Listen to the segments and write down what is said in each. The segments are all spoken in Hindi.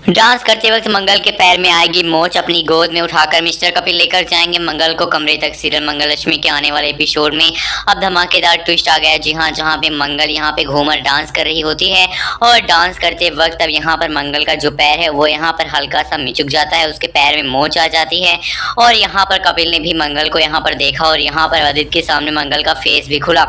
डांस करते वक्त मंगल के पैर में आएगी मोच, अपनी गोद में उठाकर मिस्टर कपिल लेकर जाएंगे मंगल को कमरे तक। सीरियल मंगल लक्ष्मी के आने वाले एपिसोड में अब धमाकेदार ट्विस्ट आ गया है। जी हाँ, जहाँ पे मंगल यहाँ पे घूमर डांस कर रही होती है और डांस करते वक्त अब यहाँ पर मंगल का जो पैर है वो यहाँ पर हल्का सा मिचुक जाता है, उसके पैर में मोच आ जाती है। और यहाँ पर कपिल ने भी मंगल को यहाँ पर देखा और यहाँ पर आदित्य के सामने मंगल का फेस भी खुला।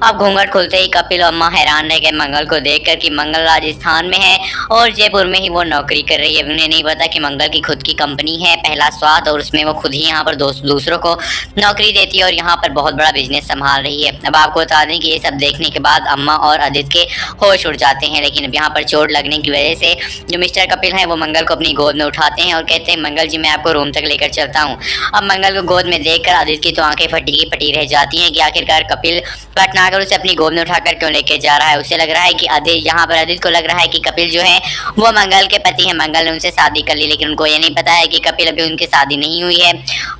अब घूंघट खुलते ही कपिल और अम्मा हैरान रह गए मंगल को देखकर कि मंगल राजस्थान में है और जयपुर में ही वो नौकरी कर रही है। उन्हें नहीं पता कि मंगल की खुद की कंपनी है पहला स्वाद और उसमें वो खुद ही यहाँ पर दूसरों को नौकरी देती है और यहाँ पर बहुत बड़ा बिजनेस संभाल रही है। अब आपको बता दें कि ये सब देखने के बाद अम्मा और आदित्य के होश उड़ जाते हैं, लेकिन अब यहाँ पर चोट लगने की वजह से जो मिस्टर कपिल है वो मंगल को अपनी गोद में उठाते हैं और कहते हैं मंगल जी मैं आपको रूम तक लेकर चलता हूँ। अब मंगल को गोद में देखकर आदित्य की तो आंखें फटी की फटी रह जाती हैं कि आखिरकार कपिल पटनागर उसे अपनी गोद में उठाकर क्यों लेके जा रहा है। उसे लग रहा है कि आदित्य को लग रहा है कि कपिल जो है वो मंगल के पति है, मंगल ने उनसे शादी कर ली, लेकिन उनको ये नहीं पता है कि कपिल अभी उनकी शादी नहीं हुई है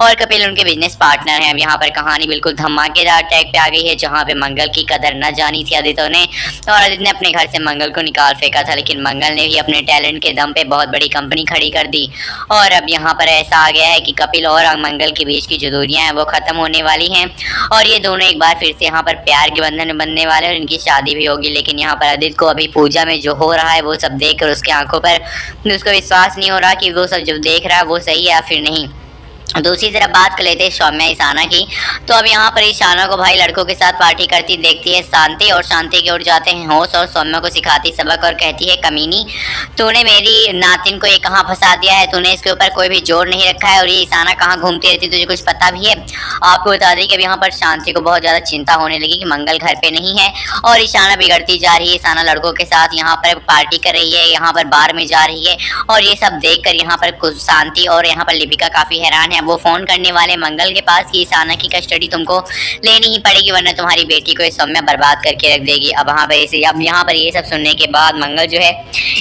और कपिल उनके बिजनेस पार्टनर है। अब यहाँ पर कहानी बिल्कुल धमाकेदार टैग पे आ गई है, जहाँ पे मंगल की कदर न जानी थी आदित्य ने और आदित्य ने अपने घर से मंगल को निकाल फेंका था, लेकिन मंगल ने भी अपने टैलेंट के दम पे बहुत बड़ी कंपनी खड़ी कर दी। और अब यहाँ पर ऐसा आ गया है कि कपिल और मंगल के बीच की जो दूरियां हैं वो खत्म होने वाली हैं और ये दोनों एक बार फिर से यहाँ पर प्यार के बंधन में बनने वाले और इनकी शादी भी होगी। लेकिन यहाँ पर आदित्य को अभी पूजा में जो हो रहा है वो सब देखकर उसकी आंखों पर उसको विश्वास नहीं हो रहा कि वो सब जो देख रहा है वो सही है या फिर नहीं। दूसरी तरफ बात कर लेते हैं सौम्या ईशाना की। तो अब यहाँ पर ईशाना को भाई लड़कों के साथ पार्टी करती देखती है शांति और शांति की ओर जाते हैं होश और सौम्या को सिखाती सबक और कहती है कमीनी तूने मेरी नातिन को ये कहाँ फंसा दिया है, तूने इसके ऊपर कोई भी जोर नहीं रखा है और ये ईशाना कहाँ घूमती रहती तुझे कुछ पता भी है। आपको बता दें कि अब यहाँ पर शांति को बहुत ज़्यादा चिंता होने लगी कि मंगल घर पे नहीं है और ईशाना बिगड़ती जा रही है। ईशाना लड़कों के साथ यहाँ पर पार्टी कर रही है, यहाँ पर बार में जा रही है और ये सब देख कर यहाँ पर कुछ शांति और यहाँ पर लिपिका काफ़ी हैरान है। वो फोन करने वाले मंगल के पास कि ईशाना की कस्टडी तुमको लेनी ही पड़ेगी वरना तुम्हारी बेटी को इस सौम्या बर्बाद करके रख देगी। अब यहाँ पर ये सब सुनने के बाद मंगल जो है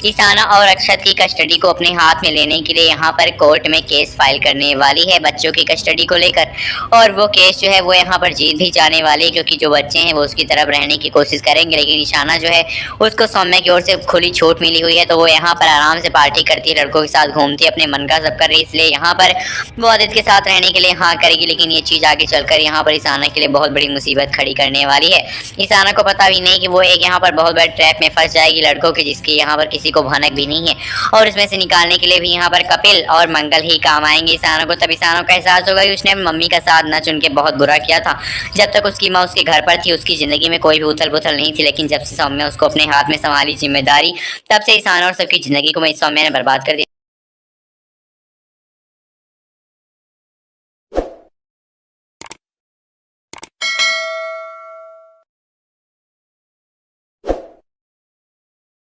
ईशाना और अक्षत की कस्टडी को अपने हाथ में लेने के लिए यहाँ पर कोर्ट में केस फाइल करने वाली है बच्चों की कस्टडी को लेकर और वो केस जो है वो यहाँ पर जीत भी जाने वाली है क्योंकि जो बच्चे हैं वो उसकी तरफ रहने की कोशिश करेंगे। लेकिन ईशाना जो है उसको सौम्या की ओर से खुली छूट मिली हुई है तो वो यहाँ पर आराम से पार्टी करती है, लड़कों के साथ घूमती है, अपने मन का सब कर रही है, इसलिए यहाँ पर वो आदित्य के साथ रहने के लिए हाँ करेगी। लेकिन ये चीज़ आगे चलकर यहाँ पर ईशाना के लिए बहुत बड़ी मुसीबत खड़ी करने वाली है। ईशाना को पता भी नहीं कि वो एक यहाँ पर बहुत बड़े ट्रैप में फंस जाएगी लड़कों के, जिसकी यहाँ पर किसी को भनक भी नहीं है और उसमें से निकालने के लिए भी यहाँ पर कपिल और मंगल ही काम आएंगे ईशाना को। तब ईशाना को एहसास होगा कि उसने मम्मी का साथ न चुन के बहुत बुरा किया था। जब तक उसकी माँ उसके घर पर थी उसकी जिंदगी में कोई भी उथल पुथल नहीं थी, लेकिन जब से सौम्या उसको अपने हाथ में संभाली जिम्मेदारी तब से ईशाना और सबकी जिंदगी को सौम्या ने बर्बाद कर दिया।